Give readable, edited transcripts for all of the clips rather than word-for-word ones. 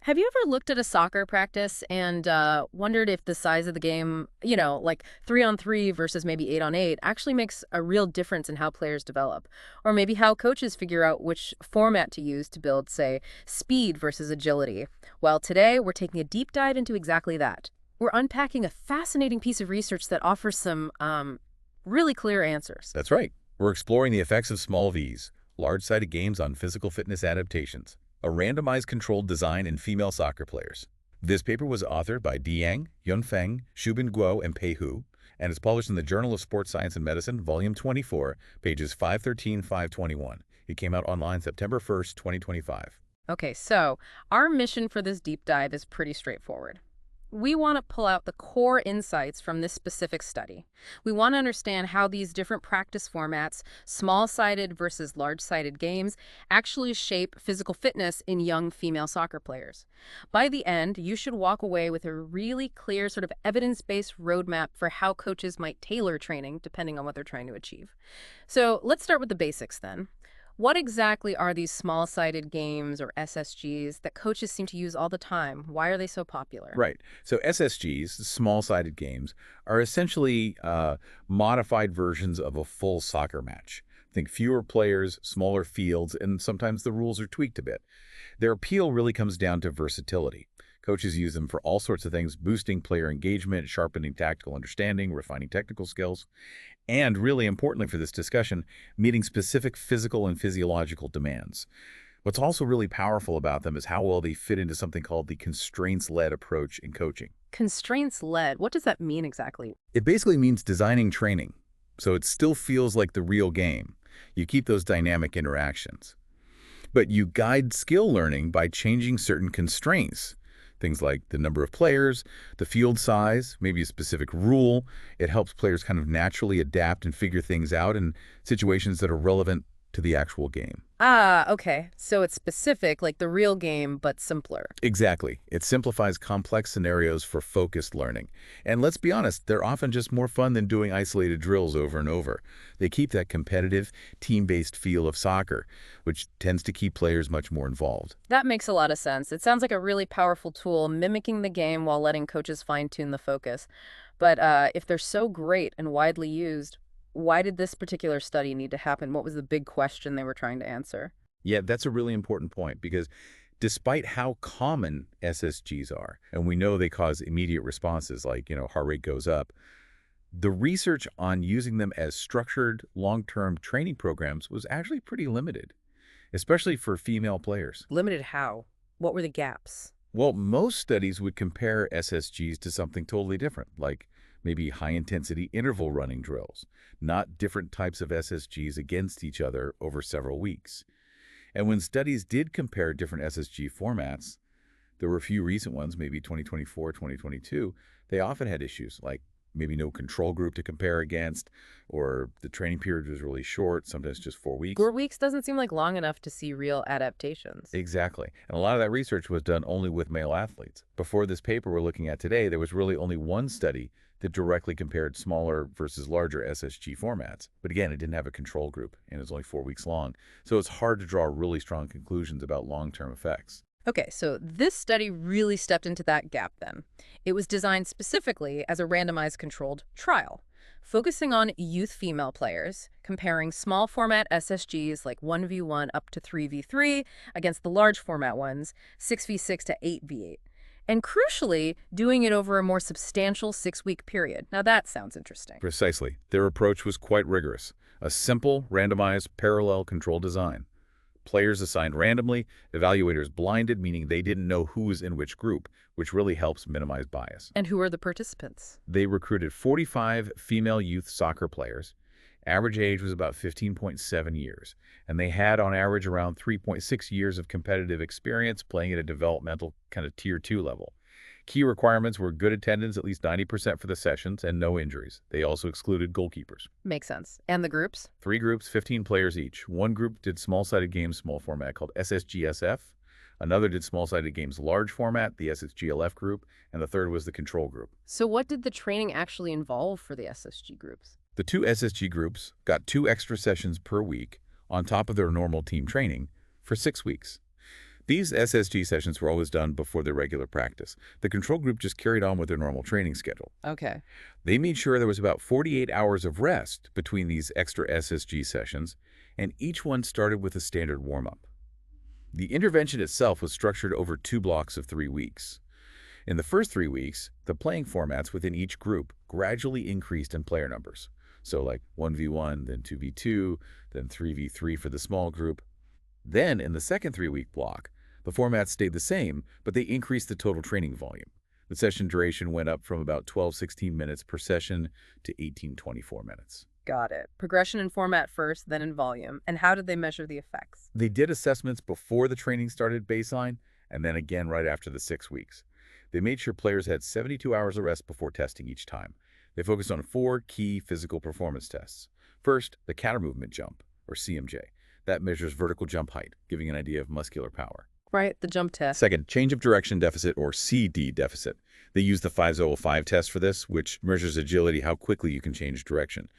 Have you ever looked at a soccer practice and wondered if the size of the game, like 3-on-3 versus maybe 8-on-8, actually makes a real difference in how players develop? Or maybe how coaches figure out which format to use to build, say, speed versus agility? Well, today we're taking a deep dive into exactly that. We're unpacking a fascinating piece of research that offers some really clear answers. That's right. We're exploring the effects of small Vs, large-sided games on physical fitness adaptations, a randomized controlled design in female soccer players. This paper was authored by Diang, Feng, XuBin Guo, and Pei Hu, and is published in the Journal of Sports Science and Medicine, Volume 24, pages 513-521. It came out online September 1st, 2025. Okay, so our mission for this deep dive is pretty straightforward. We want to pull out the core insights from this specific study. We want to understand how these different practice formats, small-sided versus large-sided games, actually shape physical fitness in young female soccer players. By the end, you should walk away with a really clear sort of evidence-based roadmap for how coaches might tailor training depending on what they're trying to achieve. So let's start with the basics then. What exactly are these small-sided games, or SSGs, that coaches seem to use all the time? Why are they so popular? Right. So SSGs, small-sided games, are essentially modified versions of a full soccer match. Think fewer players, smaller fields, and sometimes the rules are tweaked a bit. Their appeal really comes down to versatility. Coaches use them for all sorts of things, boosting player engagement, sharpening tactical understanding, refining technical skills, and really importantly for this discussion, meeting specific physical and physiological demands. What's also really powerful about them is how well they fit into something called the constraints-led approach in coaching. Constraints-led, what does that mean exactly? It basically means designing training, so it still feels like the real game. You keep those dynamic interactions. But you guide skill learning by changing certain constraints. Things like the number of players, the field size, maybe a specific rule. It helps players kind of naturally adapt and figure things out in situations that are relevant to the actual game. Ah, okay. So it's specific, like the real game, but simpler. Exactly. It simplifies complex scenarios for focused learning. And let's be honest, they're often just more fun than doing isolated drills over and over. They keep that competitive, team-based feel of soccer, which tends to keep players much more involved. That makes a lot of sense. It sounds like a really powerful tool, mimicking the game while letting coaches fine-tune the focus. But if they're so great and widely used, why did this particular study need to happen? What was the big question they were trying to answer? Yeah, that's a really important point because despite how common SSGs are, and we know they cause immediate responses like, heart rate goes up, the research on using them as structured long-term training programs was actually pretty limited, especially for female players. Limited how? What were the gaps? Well, most studies would compare SSGs to something totally different, like maybe high-intensity interval running drills, not different types of SSGs against each other over several weeks. And when studies did compare different SSG formats, there were a few recent ones, maybe 2024, 2022, they often had issues like maybe no control group to compare against, or the training period was really short, sometimes just 4 weeks. 4 weeks doesn't seem like long enough to see real adaptations. Exactly. And a lot of that research was done only with male athletes. Before this paper we're looking at today, there was really only one study that directly compared smaller versus larger SSG formats. But again, it didn't have a control group, and it was only 4 weeks long. So it's hard to draw really strong conclusions about long-term effects. Okay, so this study really stepped into that gap then. It was designed specifically as a randomized controlled trial, focusing on youth female players, comparing small format SSGs like 1v1 up to 3v3 against the large format ones, 6v6 to 8v8. And crucially, doing it over a more substantial 6-week period. Now that sounds interesting. Precisely. Their approach was quite rigorous. A simple, randomized, parallel control design. Players assigned randomly, evaluators blinded, meaning they didn't know who was in which group, which really helps minimize bias. And who are the participants? They recruited 45 female youth soccer players. Average age was about 15.7 years, and they had on average around 3.6 years of competitive experience playing at a developmental kind of tier 2 level. Key requirements were good attendance, at least 90% for the sessions, and no injuries. They also excluded goalkeepers. Makes sense. And the groups? 3 groups, 15 players each. One group did small-sided games, small format, called SSGSF. Another did small-sided games, large format, the SSGLF group, and the third was the control group. So what did the training actually involve for the SSG groups? The 2 SSG groups got 2 extra sessions per week on top of their normal team training for 6 weeks. These SSG sessions were always done before their regular practice. The control group just carried on with their normal training schedule. Okay. They made sure there was about 48 hours of rest between these extra SSG sessions, and each one started with a standard warm-up. The intervention itself was structured over 2 blocks of 3 weeks. In the first 3 weeks, the playing formats within each group gradually increased in player numbers. So like 1v1, then 2v2, then 3v3 for the small group. Then, in the second 3-week block, the formats stayed the same, but they increased the total training volume. The session duration went up from about 12-16 minutes per session to 18-24 minutes. Got it. Progression in format first, then in volume. And how did they measure the effects? They did assessments before the training started baseline, and then again right after the 6 weeks. They made sure players had 72 hours of rest before testing each time. They focused on 4 key physical performance tests. First, the counter movement jump, or CMJ. That measures vertical jump height, giving an idea of muscular power. Right, the jump test. Second, change of direction deficit, or CD deficit. They use the 505 test for this, which measures agility, how quickly you can change direction.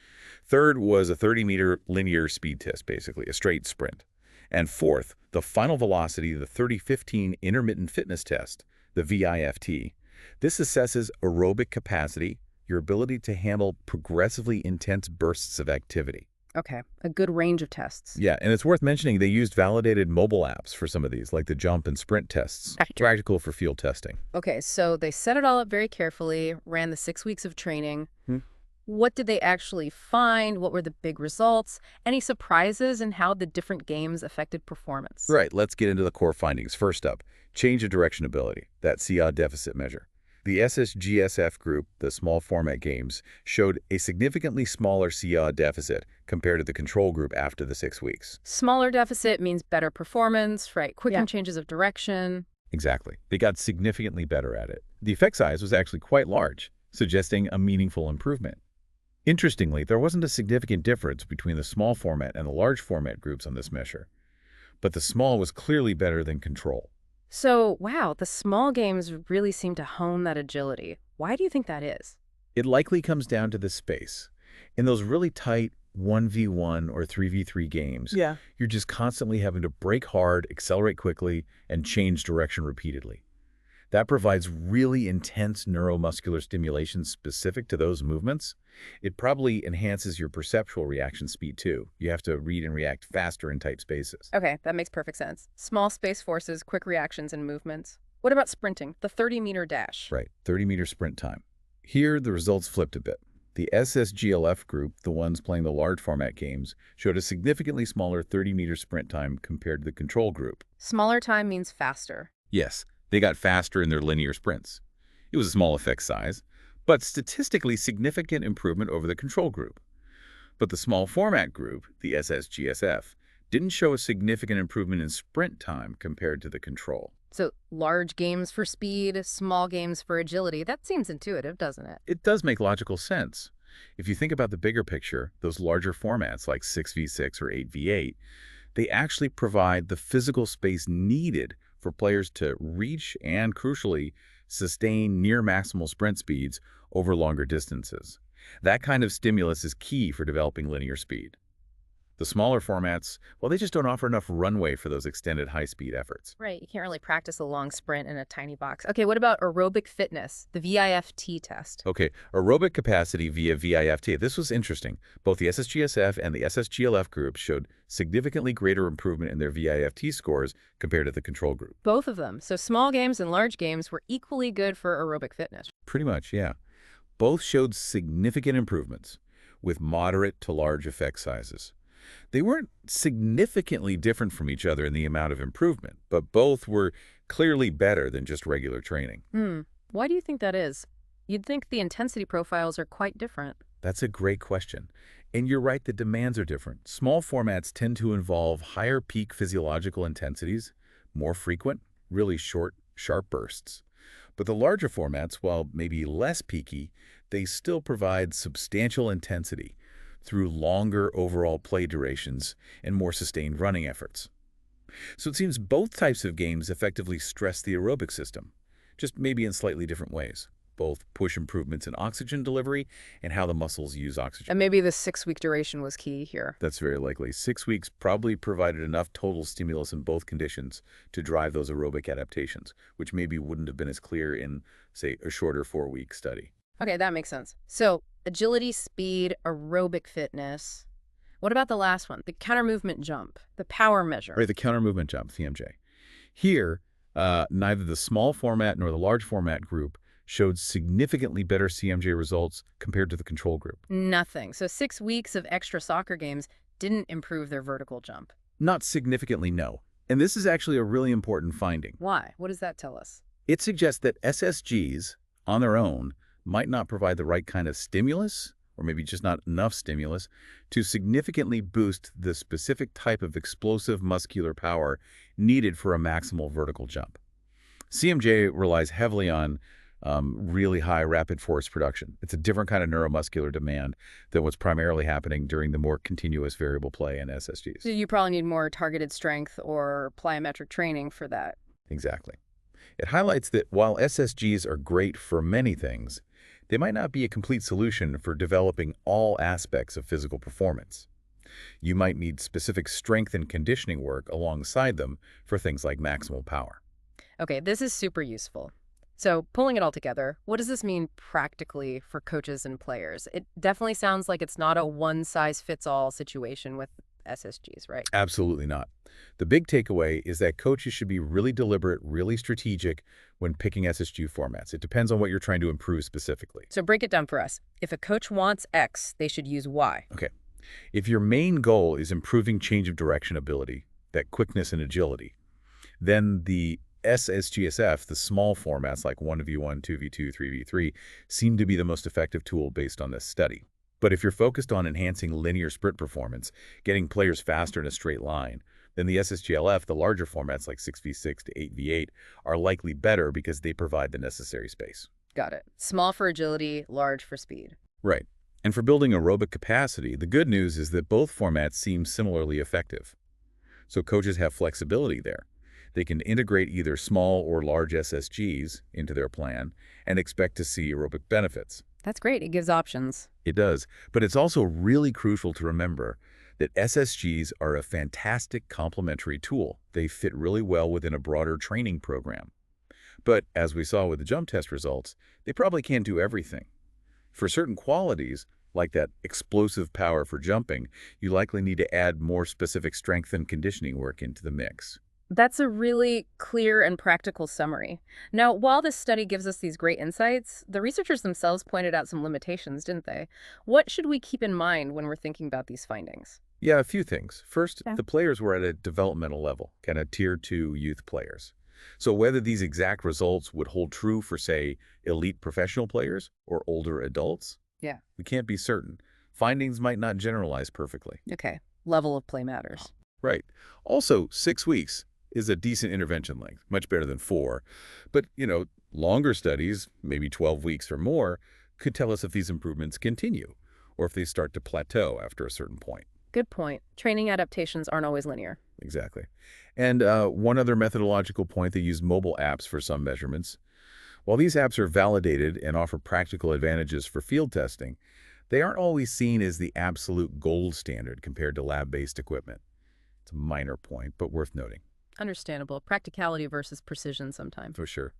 Third was a 30-meter linear speed test, basically, a straight sprint. And fourth, the final velocity, the 30-15 intermittent fitness test, the VIFT. This assesses aerobic capacity, your ability to handle progressively intense bursts of activity. Okay, a good range of tests. Yeah, and it's worth mentioning they used validated mobile apps for some of these, like the jump and sprint tests, practical for field testing. Okay, so they set it all up very carefully, ran the 6 weeks of training. What did they actually find? What were the big results? Any surprises in how the different games affected performance? Right, let's get into the core findings. First up, change of direction ability, that CA deficit measure. The SSGSF group, the small format games, showed a significantly smaller CA deficit compared to the control group after the 6 weeks. Smaller deficit means better performance, right? Quicker changes of direction. Exactly. They got significantly better at it. The effect size was actually quite large, suggesting a meaningful improvement. Interestingly, there wasn't a significant difference between the small format and the large format groups on this measure, but the small was clearly better than control. So, wow, the small games really seem to hone that agility. Why do you think that is? It likely comes down to the space. In those really tight 1v1 or 3v3 games, you're just constantly having to brake hard, accelerate quickly, and change direction repeatedly. That provides really intense neuromuscular stimulation specific to those movements. It probably enhances your perceptual reaction speed too. You have to read and react faster in tight spaces. Okay, that makes perfect sense. Small space forces, quick reactions and movements. What about sprinting, the 30-meter dash? Right, 30-meter sprint time. Here, the results flipped a bit. The SSGLF group, the ones playing the large format games, showed a significantly smaller 30-meter sprint time compared to the control group. Smaller time means faster. Yes, they got faster in their linear sprints. It was a small effect size, but statistically significant improvement over the control group. But the small format group, the SSGSF, didn't show a significant improvement in sprint time compared to the control. So large games for speed, small games for agility. That seems intuitive, doesn't it? It does make logical sense. If you think about the bigger picture, those larger formats like 6v6 or 8v8, they actually provide the physical space needed for players to reach and, crucially, sustain near maximal sprint speeds over longer distances. That kind of stimulus is key for developing linear speed. The smaller formats, well, they just don't offer enough runway for those extended high-speed efforts. Right, you can't really practice a long sprint in a tiny box. Okay, what about aerobic fitness, the VIFT test? Okay, aerobic capacity via VIFT. This was interesting. Both the SSGSF and the SSGLF groups showed significantly greater improvement in their VIFT scores compared to the control group. Both of them. So small games and large games were equally good for aerobic fitness. Pretty much, yeah. Both showed significant improvements with moderate to large effect sizes. They weren't significantly different from each other in the amount of improvement, but both were clearly better than just regular training. Why do you think that is? You'd think the intensity profiles are quite different. That's a great question. And you're right, the demands are different. Small formats tend to involve higher peak physiological intensities, more frequent, really short, sharp bursts. But the larger formats, while maybe less peaky, they still provide substantial intensity through longer overall play durations and more sustained running efforts. So it seems both types of games effectively stress the aerobic system, just maybe in slightly different ways. both push improvements in oxygen delivery and how the muscles use oxygen. And maybe the 6-week duration was key here. That's very likely. 6 weeks probably provided enough total stimulus in both conditions to drive those aerobic adaptations, which maybe wouldn't have been as clear in, say, a shorter 4-week study. Okay, that makes sense. So agility, speed, aerobic fitness. What about the last one, the counter movement jump, the power measure? Right, the counter movement jump, CMJ. Here, neither the small format nor the large format group showed significantly better CMJ results compared to the control group. Nothing. So 6 weeks of extra soccer games didn't improve their vertical jump. Not significantly, no. And this is actually a really important finding. Why? What does that tell us? It suggests that SSGs, on their own, might not provide the right kind of stimulus, or maybe just not enough stimulus, to significantly boost the specific type of explosive muscular power needed for a maximal vertical jump. CMJ relies heavily on really high rapid force production. It's a different kind of neuromuscular demand than what's primarily happening during the more continuous variable play in SSGs. So you probably need more targeted strength or plyometric training for that. Exactly. It highlights that while SSGs are great for many things, they might not be a complete solution for developing all aspects of physical performance. You might need specific strength and conditioning work alongside them for things like maximal power. Okay, this is super useful. So pulling it all together, what does this mean practically for coaches and players? It definitely sounds like it's not a one-size-fits-all situation with SSGs, right? Absolutely not. The big takeaway is that coaches should be really deliberate, really strategic when picking SSG formats. It depends on what you're trying to improve specifically. So break it down for us. If a coach wants X, they should use Y. Okay. If your main goal is improving change of direction ability, that quickness and agility, then the SSGSF, the small formats like 1v1, 2v2, 3v3, seem to be the most effective tool based on this study. But if you're focused on enhancing linear sprint performance, getting players faster in a straight line, then the SSGLF, the larger formats like 6v6 to 8v8, are likely better because they provide the necessary space. Got it. Small for agility, large for speed. Right. And for building aerobic capacity, the good news is that both formats seem similarly effective. So coaches have flexibility there. They can integrate either small or large SSGs into their plan and expect to see aerobic benefits. That's great. It gives options. It does. But it's also really crucial to remember that SSGs are a fantastic complementary tool. They fit really well within a broader training program. But as we saw with the jump test results, they probably can't do everything. For certain qualities, like that explosive power for jumping, you likely need to add more specific strength and conditioning work into the mix. That's a really clear and practical summary. Now, while this study gives us these great insights, the researchers themselves pointed out some limitations, didn't they? What should we keep in mind when we're thinking about these findings? Yeah, a few things. First, Yeah. the players were at a developmental level, kind of tier 2 youth players. So whether these exact results would hold true for, say, elite professional players or older adults, Yeah. we can't be certain. Findings might not generalize perfectly. Okay. Level of play matters. Right. Also, 6 weeks is a decent intervention length, much better than 4. But, longer studies, maybe 12 weeks or more, could tell us if these improvements continue or if they start to plateau after a certain point. Good point. Training adaptations aren't always linear. Exactly. And one other methodological point, they use mobile apps for some measurements. While these apps are validated and offer practical advantages for field testing, they aren't always seen as the absolute gold standard compared to lab-based equipment. It's a minor point, but worth noting. Understandable. Practicality versus precision sometimes. For sure.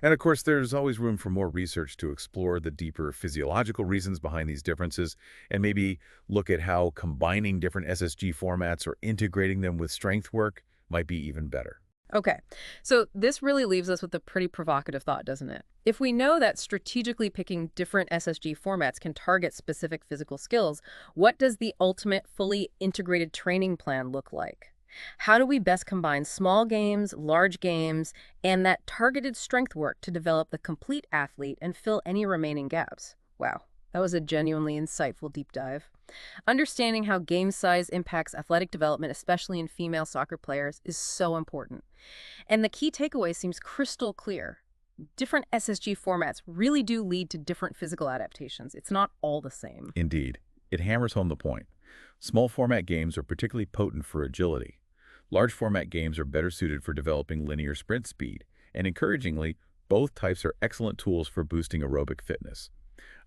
And of course, there's always room for more research to explore the deeper physiological reasons behind these differences and maybe look at how combining different SSG formats or integrating them with strength work might be even better. Okay, so this really leaves us with a pretty provocative thought, doesn't it? If we know that strategically picking different SSG formats can target specific physical skills, what does the ultimate fully integrated training plan look like? How do we best combine small games, large games, and that targeted strength work to develop the complete athlete and fill any remaining gaps? Wow, that was a genuinely insightful deep dive. Understanding how game size impacts athletic development, especially in female soccer players, is so important. And the key takeaway seems crystal clear. Different SSG formats really do lead to different physical adaptations. It's not all the same. Indeed. It hammers home the point. Small format games are particularly potent for agility. Large format games are better suited for developing linear sprint speed. And encouragingly, Both types are excellent tools for boosting aerobic fitness.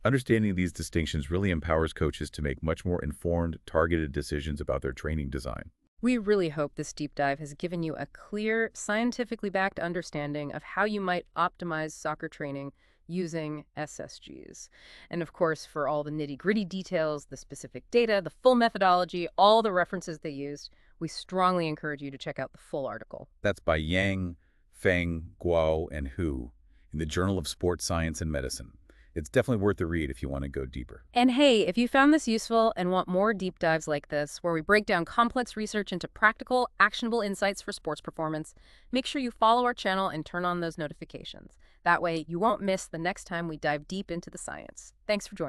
Understanding these distinctions really empowers coaches to make much more informed, targeted decisions about their training design. We really hope this deep dive has given you a clear, scientifically backed understanding of how you might optimize soccer training using SSGs. And of course, for all the nitty-gritty details, the specific data, the full methodology, all the references they used, we strongly encourage you to check out the full article. That's by Yang, Feng, Guo, and Hu in the Journal of Sports Science and Medicine. It's definitely worth the read if you want to go deeper. And hey, if you found this useful and want more deep dives like this, where we break down complex research into practical, actionable insights for sports performance, make sure you follow our channel and turn on those notifications. That way, you won't miss the next time we dive deep into the science. Thanks for joining.